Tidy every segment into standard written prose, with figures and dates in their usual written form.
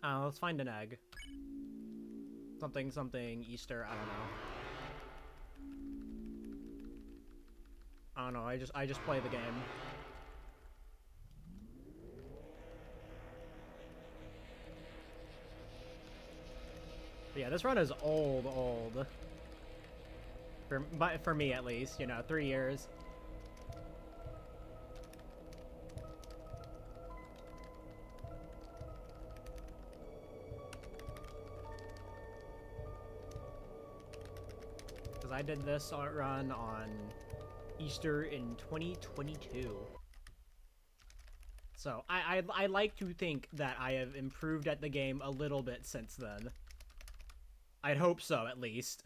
Let's find an egg. Something, something, Easter, I don't know. I don't know, I just play the game. But yeah, this run is old. For me at least, you know, 3 years. Because I did this run on Easter in 2022. So I like to think that I have improved at the game a little bit since then. I'd hope so, at least.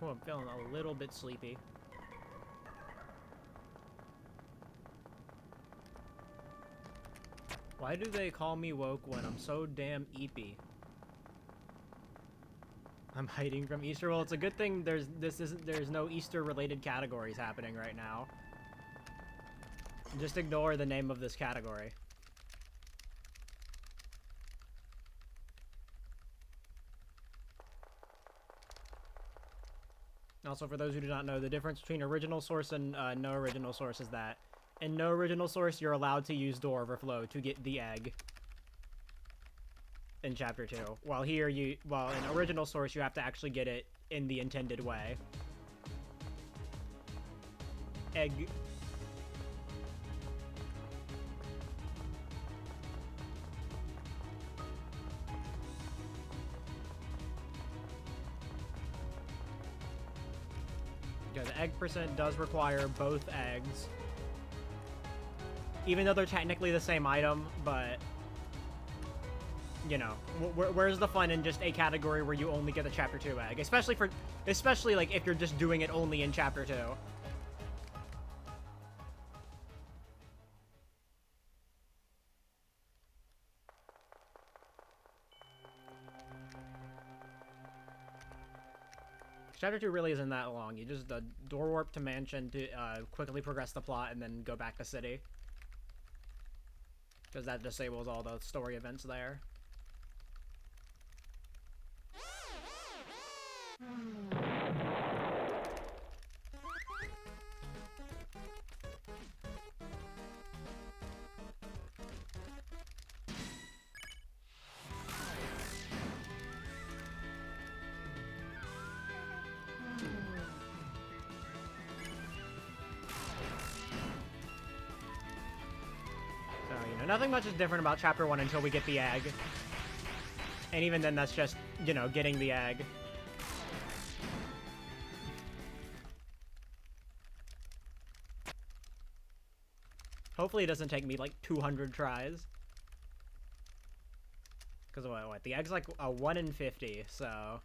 Oh, I'm feeling a little bit sleepy. Why do they call me woke when I'm so damn eepy? I'm hiding from Easter. Well, it's a good thing there's no Easter related categories happening right now. Just ignore the name of this category. Also, for those who do not know, the difference between original source and no original source is that in no original source, you're allowed to use door overflow to get the egg in Chapter 2. While here, in original source, you have to actually get it in the intended way. Egg. Yeah, the egg percent does require both eggs. Even though they're technically the same item, but... You know, where's the fun in just a category where you only get the Chapter 2 egg? Especially, like, if you're just doing it only in Chapter 2. Chapter 2 really isn't that long. You just door warp to mansion to quickly progress the plot and then go back to city. Because that disables all the story events there. So, you know, nothing much is different about Chapter 1 until we get the egg. And even then, that's just, you know, getting the egg. Hopefully it doesn't take me, like, 200 tries. Because, what? The egg's, like, a 1 in 50, so...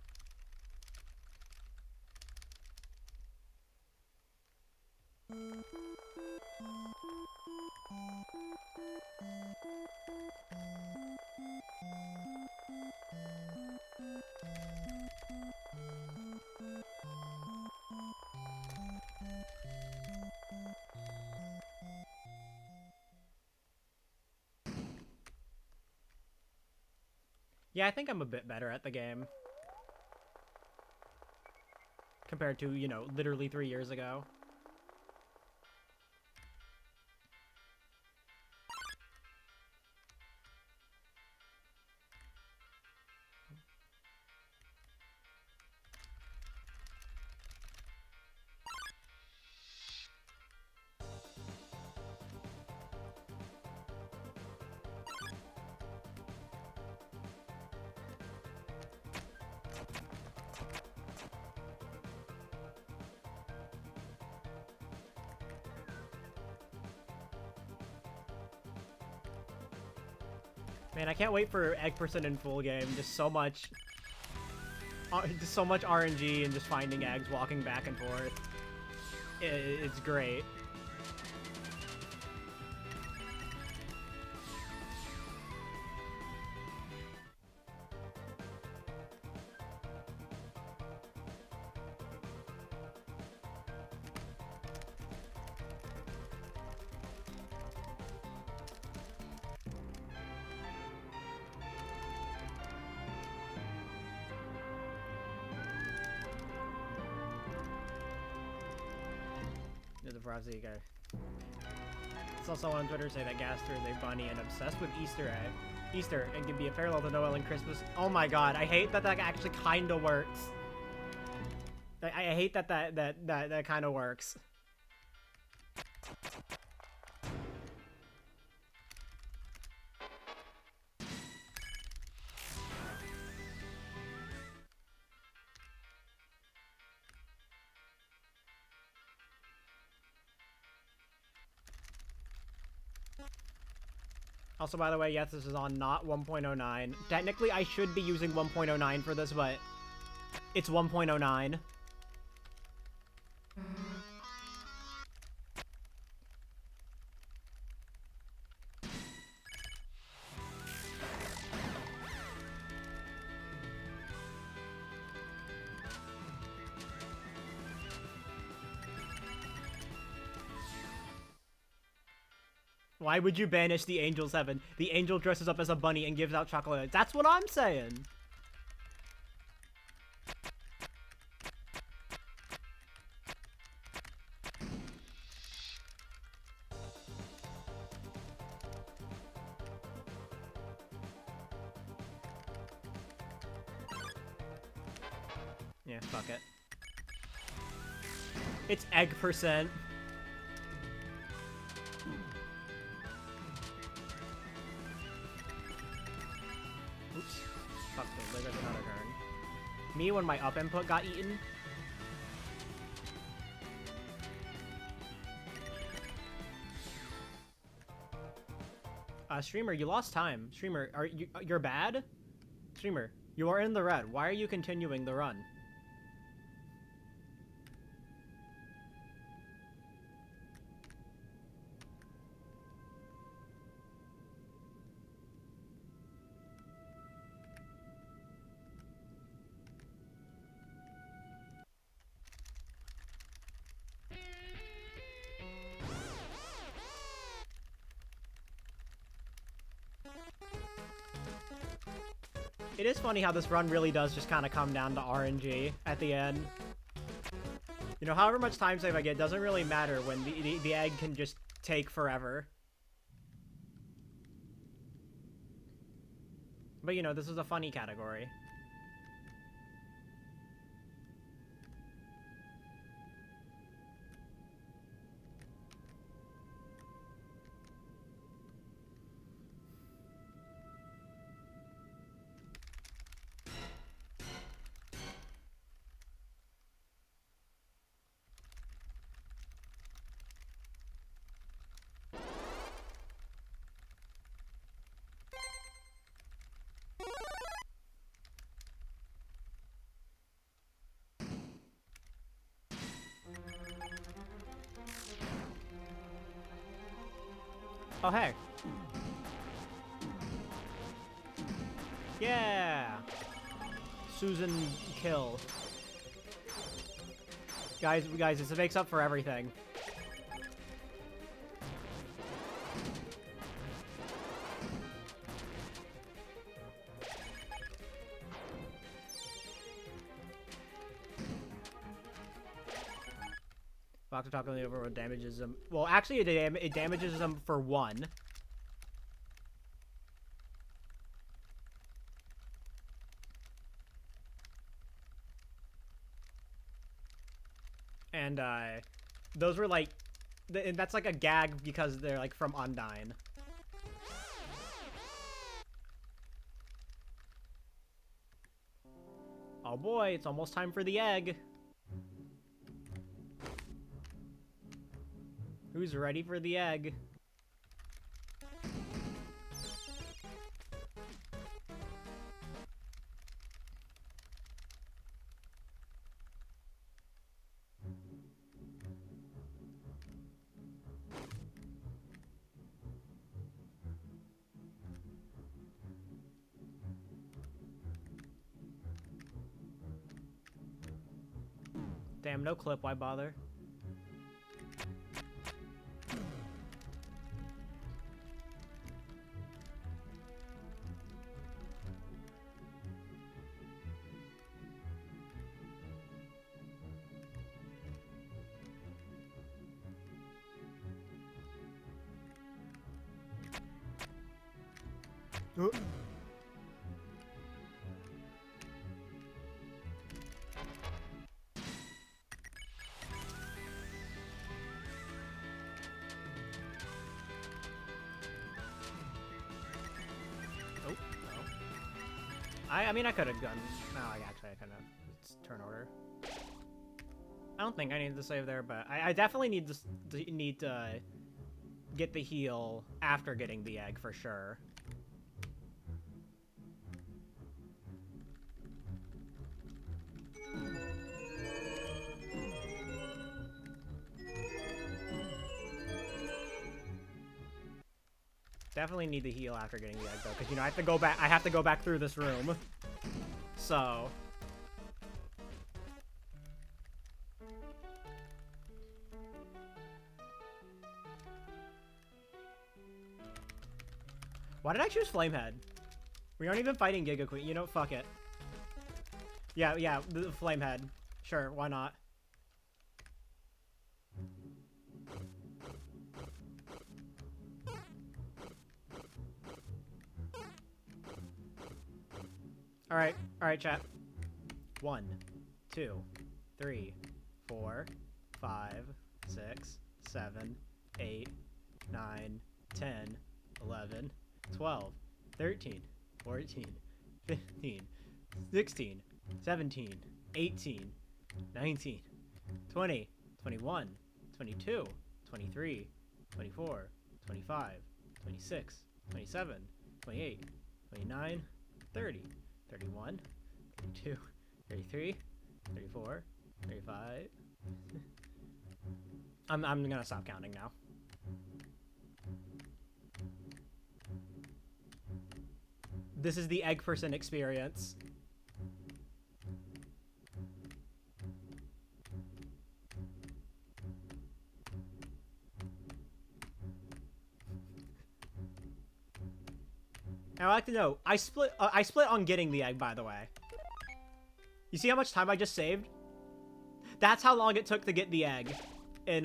Yeah, I think I'm a bit better at the game. Compared to, you know, literally 3 years ago. Man, I can't wait for egg percent in full game. Just so much RNG and just finding eggs, walking back and forth. It's great. The Frosty guy. It's also on Twitter say that Gaster is a bunny and obsessed with Easter and can be a parallel to Noel and Christmas. Oh my god, I hate that actually kind of works. I hate that kind of works. Also, by the way, yes, this is on not 1.09. Technically, I should be using 1.09 for this, but it's 1.09. Why would you banish the Angel's Heaven? The angel dresses up as a bunny and gives out chocolate. That's what I'm saying. Yeah, fuck it. It's egg percent. Oops. Fuck me, there's another turn. Me when my up input got eaten. Streamer, you lost time. Streamer, you're bad? Streamer, you are in the red. Why are you continuing the run? It is funny how this run really does just kind of come down to RNG at the end. You know, however much time save I get doesn't really matter when the egg can just take forever. But you know, this is a funny category. Oh, hey. Yeah. Susan kill. Guys, this makes up for everything. Fox Talk only over damages them. Well, actually, it damages them for 1. And those were like, and that's like a gag because they're like from Undyne. Oh boy, it's almost time for the egg. Who's ready for the egg? Damn, no clip, why bother? Oh. I mean, I could have gone. No, actually, I kind of. It's turn order. I don't think I needed to save there, but I definitely need to get the heal after getting the egg for sure. Definitely need the heal after getting the egg though, because you know I have to go back. I have to go back through this room. So. Why did I choose Flamehead? We aren't even fighting Giga Queen. You know, fuck it. Yeah, the Flamehead. Sure, why not? Alright, chat. 1, 2, 3, 4, 5, 6, 7, 8, 9, 10, 11, 12, 13, 14, 15, 16, 17, 18, 19, 20, 21, 22, 23, 24, 25, 26, 27, 28, 29, 30, 31, 32, 33, 34, 35. I'm gonna stop counting now. This is the egg person experience. Now, I'd like to know, I split on getting the egg, by the way. You see how much time I just saved? That's how long it took to get the egg in,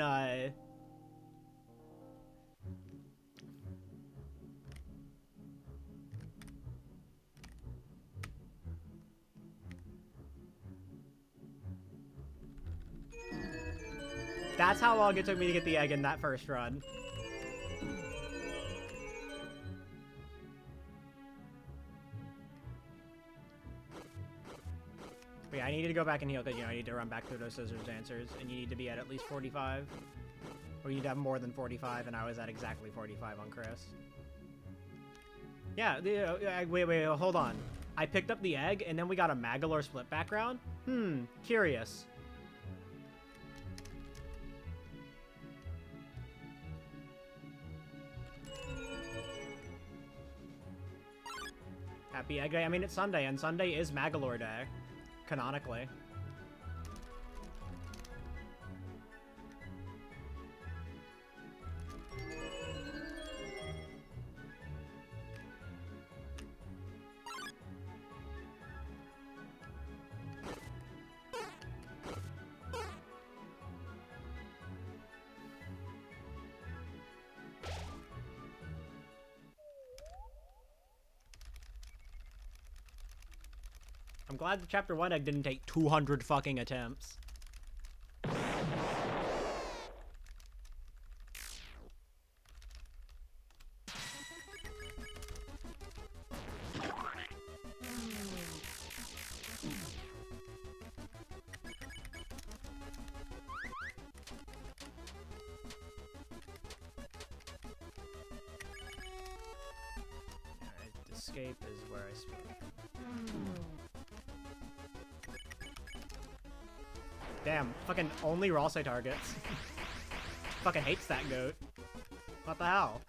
That's how long it took me to get the egg in that first run. But yeah, I needed to go back and heal because, you know, I need to run back through those scissors answers, and you need to be at least 45. Or you need to have more than 45, and I was at exactly 45 on Chris. Yeah, wait, hold on. I picked up the egg, and then we got a Magalore split background? Curious. Happy Egg Day. I mean, it's Sunday, and Sunday is Magalore Day, canonically. I'm glad the Chapter 1 egg didn't take 200 fucking attempts. Alright, escape is where I spoke. Damn, fucking only Ralsei targets. Fucking hates that goat. What the hell?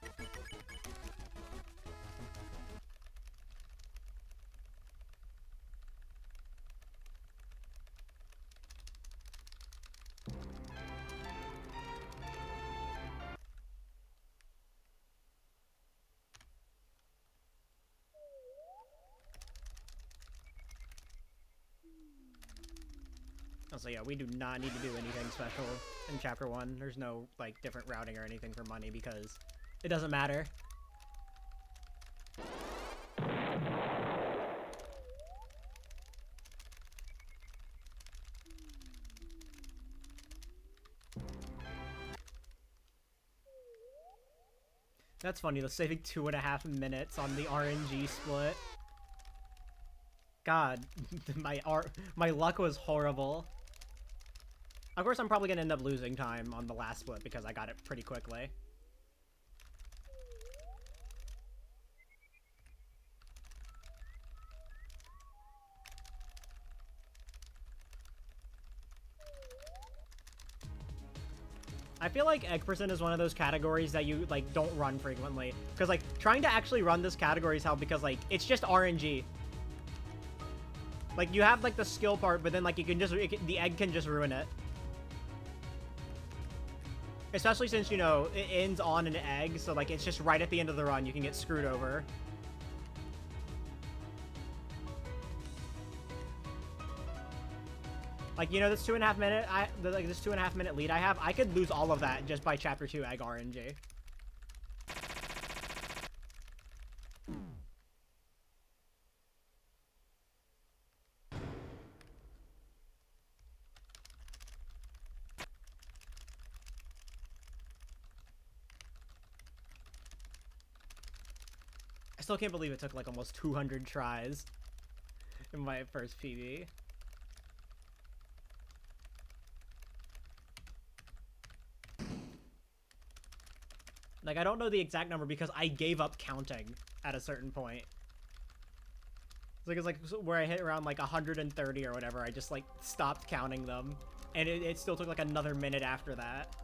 So yeah, we do not need to do anything special in Chapter 1. There's no, like, different routing or anything for money because it doesn't matter. That's funny, the saving 2.5 minutes on the RNG split. God, my luck was horrible. Of course, I'm probably gonna end up losing time on the last split because I got it pretty quickly. I feel like egg percent is one of those categories that you, like, don't run frequently. Because, like, trying to actually run this category is hell because, like, it's just RNG. Like, you have, like, the skill part, but then, like, you can just, the egg can just ruin it. Especially since, you know, it ends on an egg, so, like, it's just right at the end of the run, you can get screwed over. Like, you know, this 2.5 minute, this 2.5 minute lead I have, I could lose all of that just by Chapter 2 egg RNG. I still can't believe it took, like, almost 200 tries in my first PB. Like, I don't know the exact number because I gave up counting at a certain point. It's like where I hit around, like, 130 or whatever, I just, like, stopped counting them. And it still took, like, another minute after that.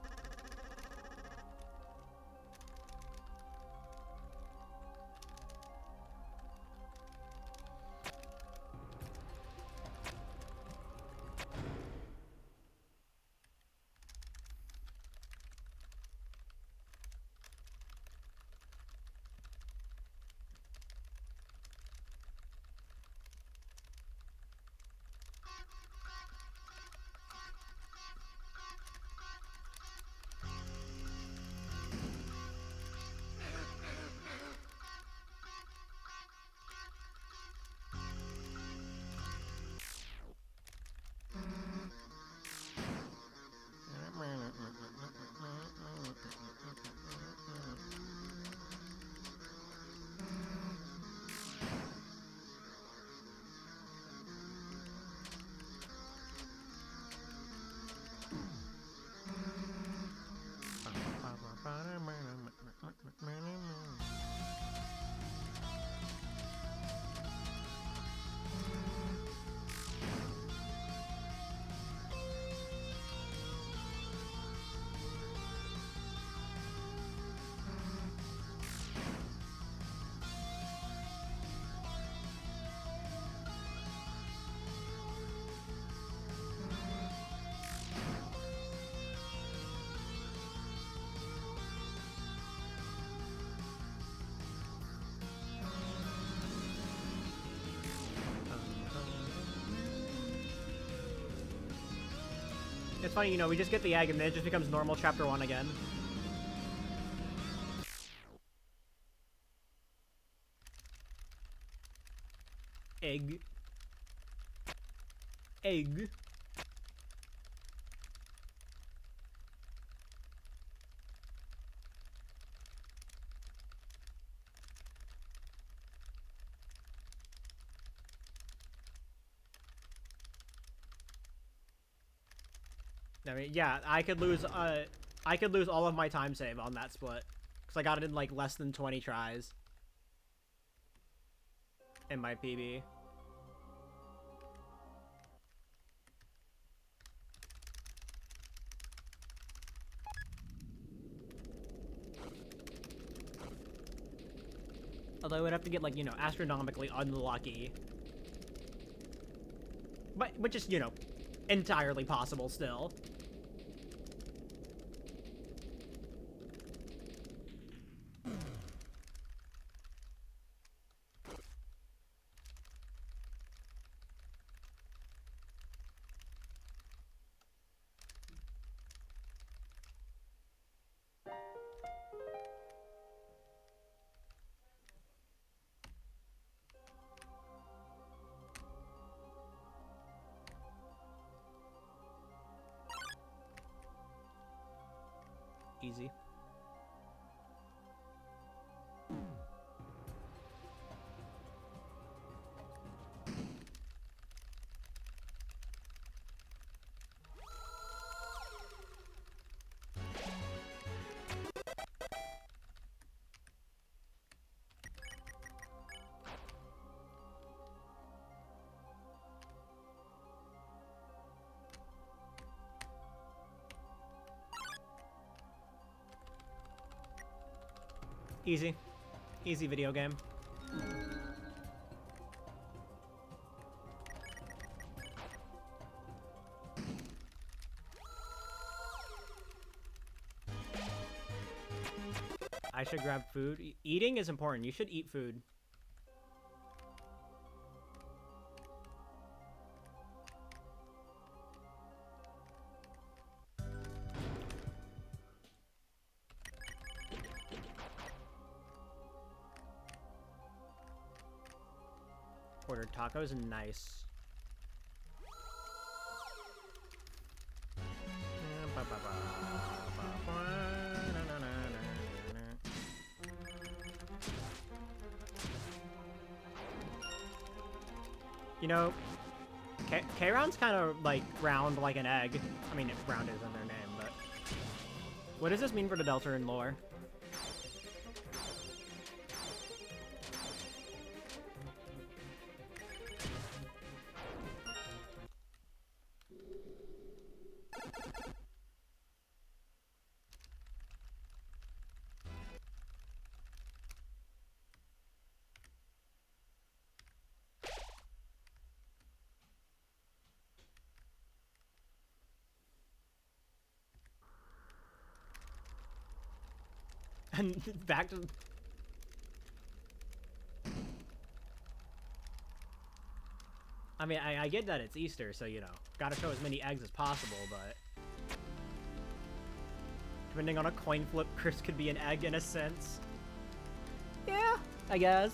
It's funny, you know, we just get the egg and then it just becomes normal Chapter 1 again. Egg. Egg. I mean, yeah, I could lose all of my time save on that split. Because I got it in, like, less than 20 tries. In my PB. Although I would have to get, like, you know, astronomically unlucky. But, which is, you know, entirely possible still. Easy. Easy. Easy video game. I should grab food. Eating is important. You should eat food. Ordered tacos, nice. You know, K-Round's kind of like round like an egg. I mean, round isn't their name, but what does this mean for the Deltarune lore? And back to... I mean, I get that it's Easter, so, you know, gotta show as many eggs as possible, but... Depending on a coin flip, Chris could be an egg in a sense. Yeah, I guess.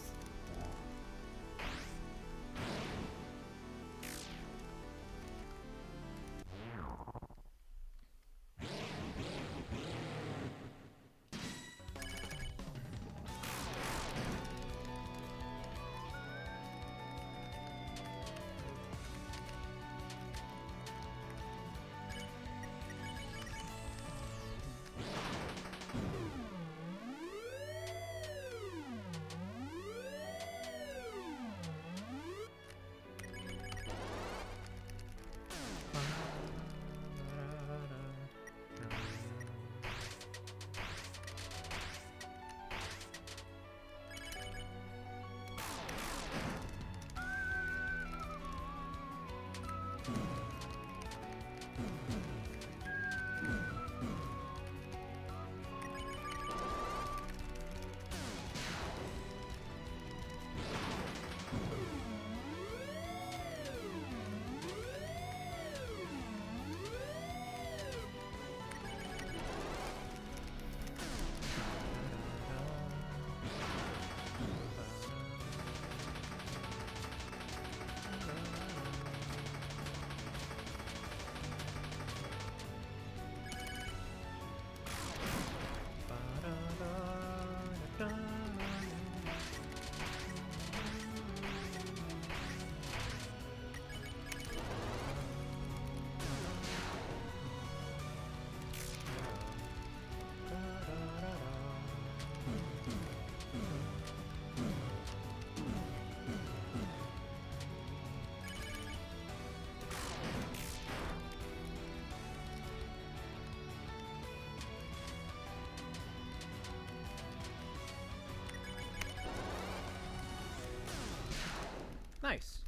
Nice.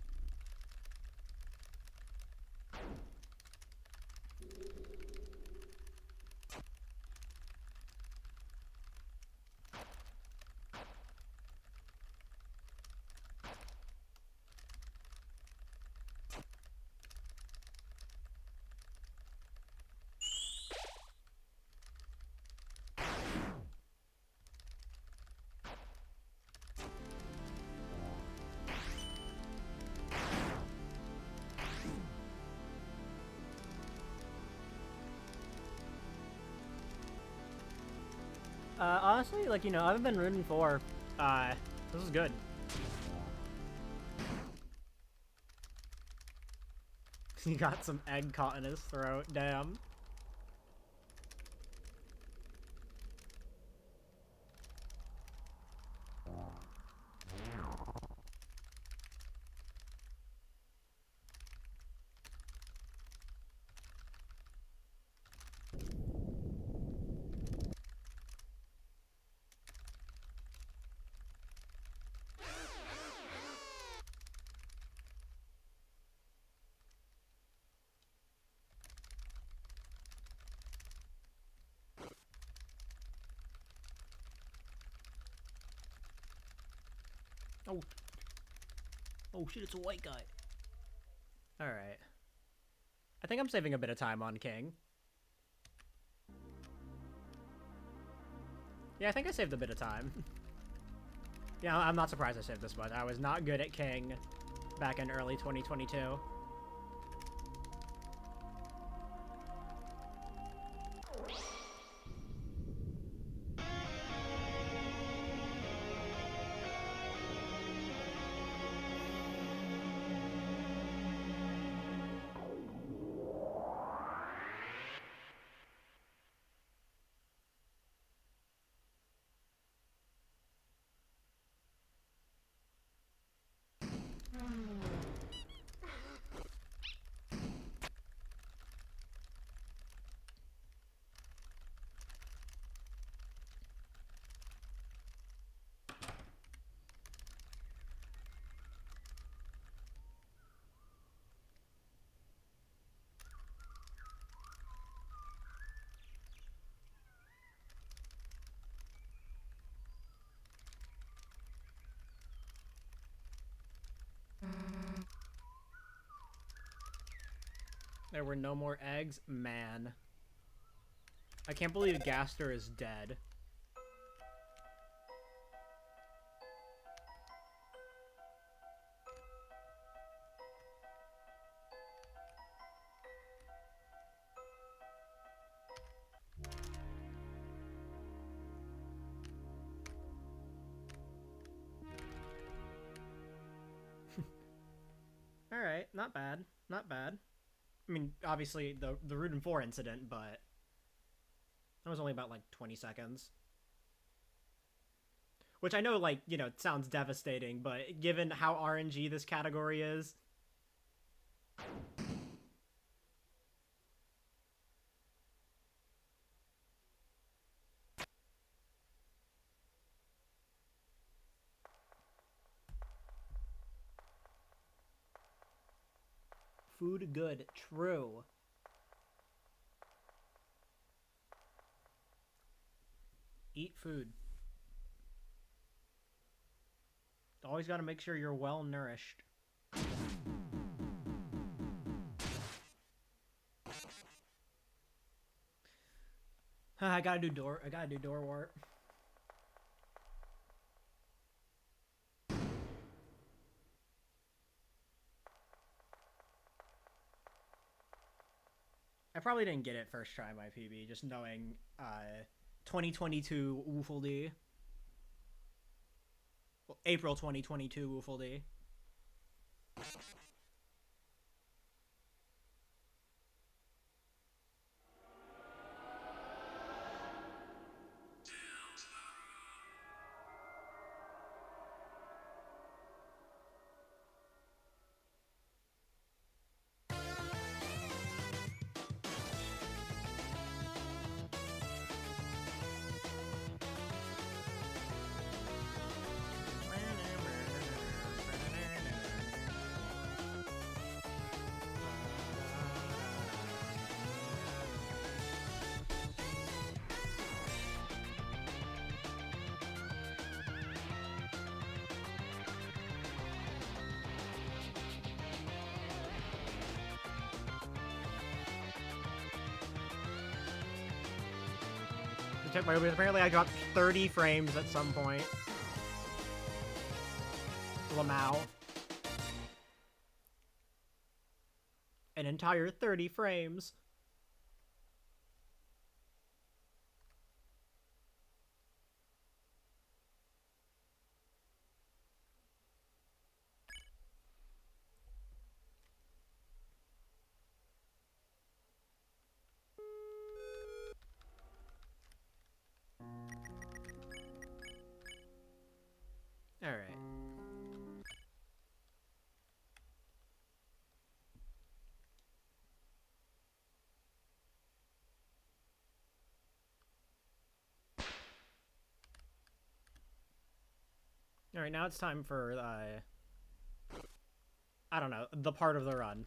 Honestly, like, you know, other than Rune 4, this is good. He got some egg caught in his throat, damn. Oh. Oh shit, it's a white guy. Alright. I think I'm saving a bit of time on King. Yeah, I think I saved a bit of time. Yeah, I'm not surprised I saved this much. I was not good at King back in early 2022. There were no more eggs? Man. I can't believe Gaster is dead. Alright, not bad. Not bad. I mean, obviously, the Rune 4 incident, but that was only about, like, 20 seconds. Which I know, like, you know, it sounds devastating, but given how RNG this category is... Food good. True. Eat food. Always gotta make sure you're well nourished. I gotta do door warp. I probably didn't get it first try my PB, just knowing 2022 Woofle D. Well, April 2022 Woofle D. Apparently I dropped 30 frames at some point. Lamau. An entire 30 frames. Alright, now it's time for, I don't know, the part of the run.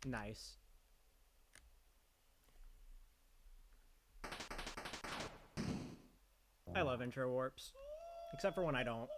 Nice. I love intro warps. Except for when I don't.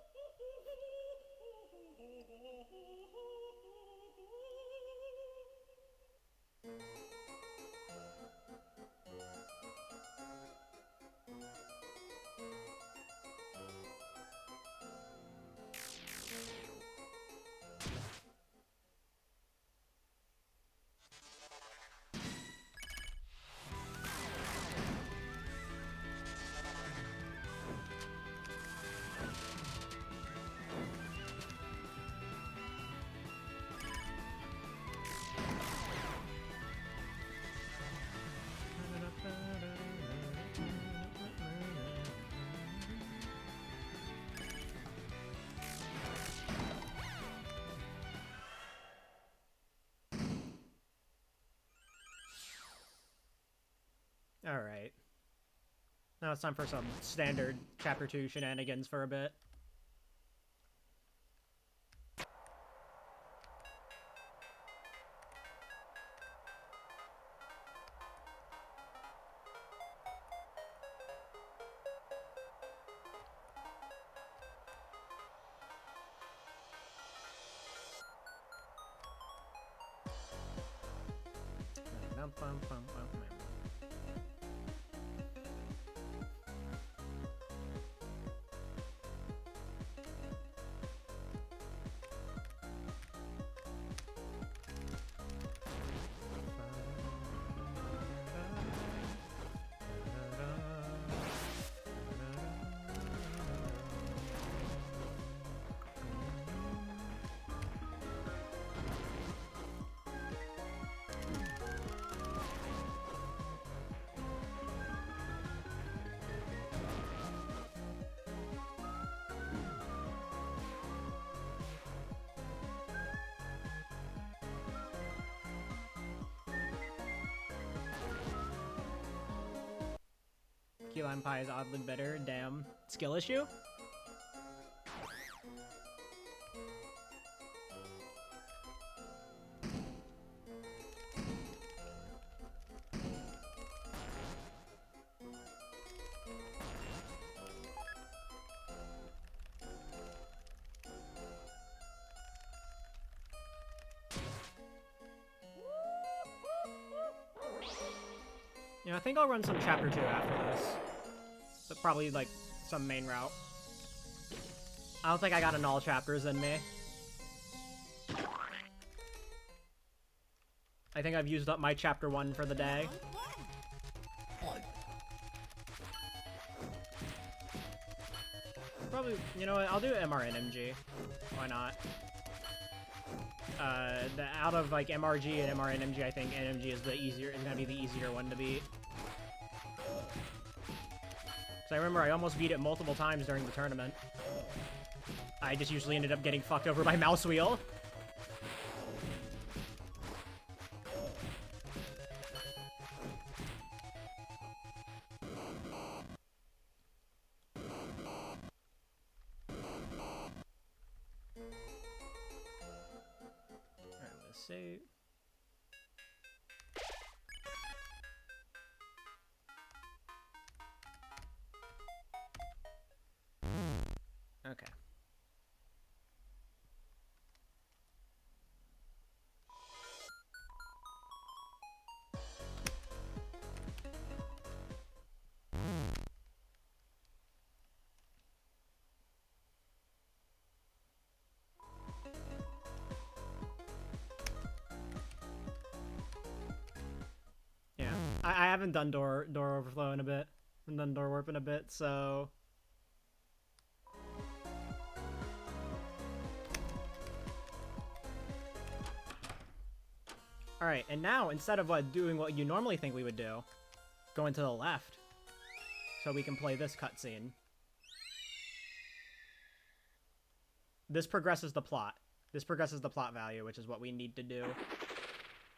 Alright. Now it's time for some standard Chapter 2 shenanigans for a bit. Key lime pie is oddly bitter. Damn. Skill issue? Yeah, I think I'll run some Chapter 2 after this. But probably, like, some main route. I don't think I got an all chapters in me. I think I've used up my Chapter 1 for the day. Probably, you know what, I'll do MRNMG. Why not? Out of, like, MRG and MRNMG, I think NMG is gonna be the easier one to beat. I remember I almost beat it multiple times during the tournament. I just usually ended up getting fucked over by mouse wheel. Alright, let's see. Okay. Yeah, I haven't done door overflow in a bit. I haven't done door warp in a bit, so... Alright, and now, instead of doing what you normally think we would do, going to the left, so we can play this cutscene. this progresses the plot. This progresses the plot value, which is what we need to do.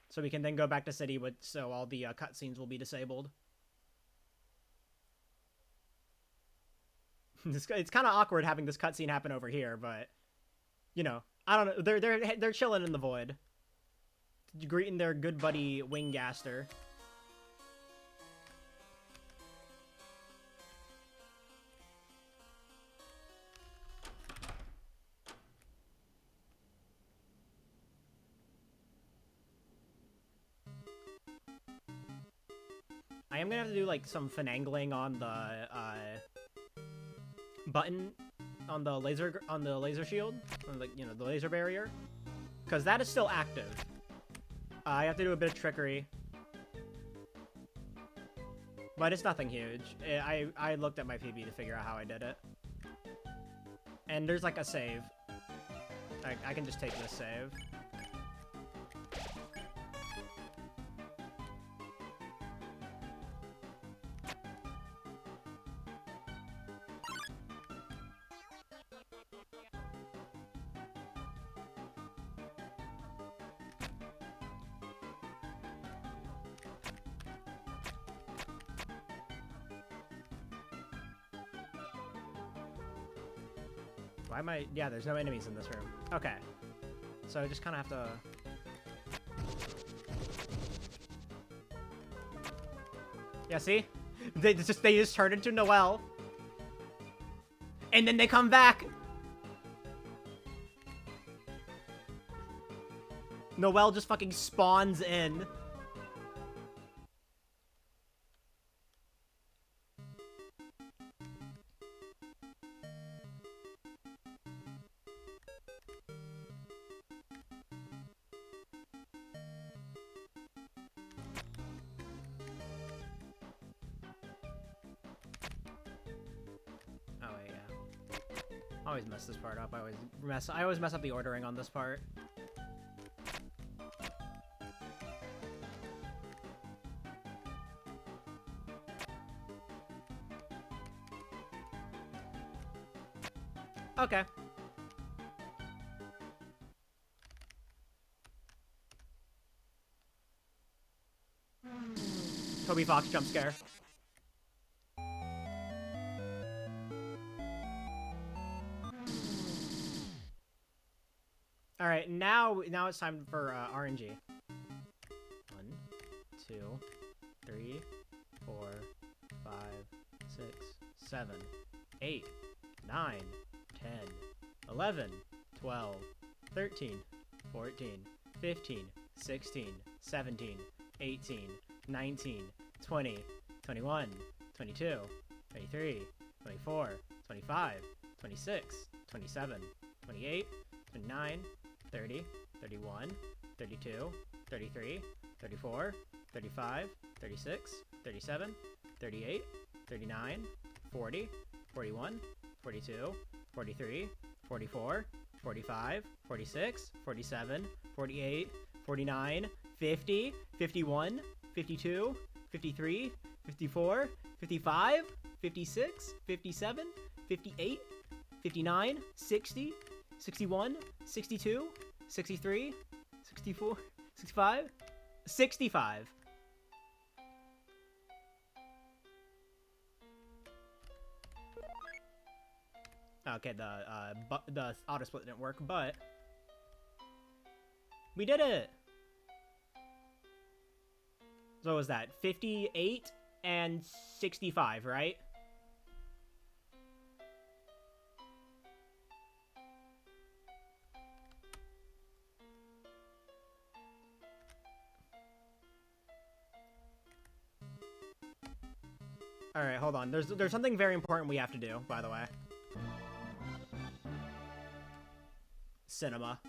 So we can then go back to city with, so all the cutscenes will be disabled. It's kind of awkward having this cutscene happen over here, but you know, I don't know. They're chilling in the void, greeting their good buddy Winggaster. I am gonna have to do like some finagling on the button on the laser shield, on the, you know, the laser barrier, because that is still active. I have to do a bit of trickery, but it's nothing huge. I looked at my PB to figure out how I did it, and there's like a save. I can just take this save. Why am I... Yeah, there's no enemies in this room. Okay. So I just kind of have to... Yeah, see? They just turn into Noelle. And then they come back! Noelle just fucking spawns in. I always mess this part up. I always mess up the ordering on this part. Okay. Toby Fox jump scare. All right, now it's time for RNG. 1, 2, 3, 4, 5, 6, 7, 8, 9, 10, 11, 12, 13, 14, 15, 16, 17, 18, 19, 20, 21, 22, 23, 24, 25, 26, 27, 28, 29, 30, 31, 32, 33, 34, 35, 36, 37, 38, 39, 40, 41, 42, 43, 44, 45, 46, 47, 48, 49, 50, 51, 52, 53, 54, 55, 56, 57, 58, 59, 60, 61, 62, 63, 64, 65, 65. Okay, the auto split didn't work, but we did it. So what was that? 58 and 65, right? All right, hold on. There's something very important we have to do, by the way. Cinema.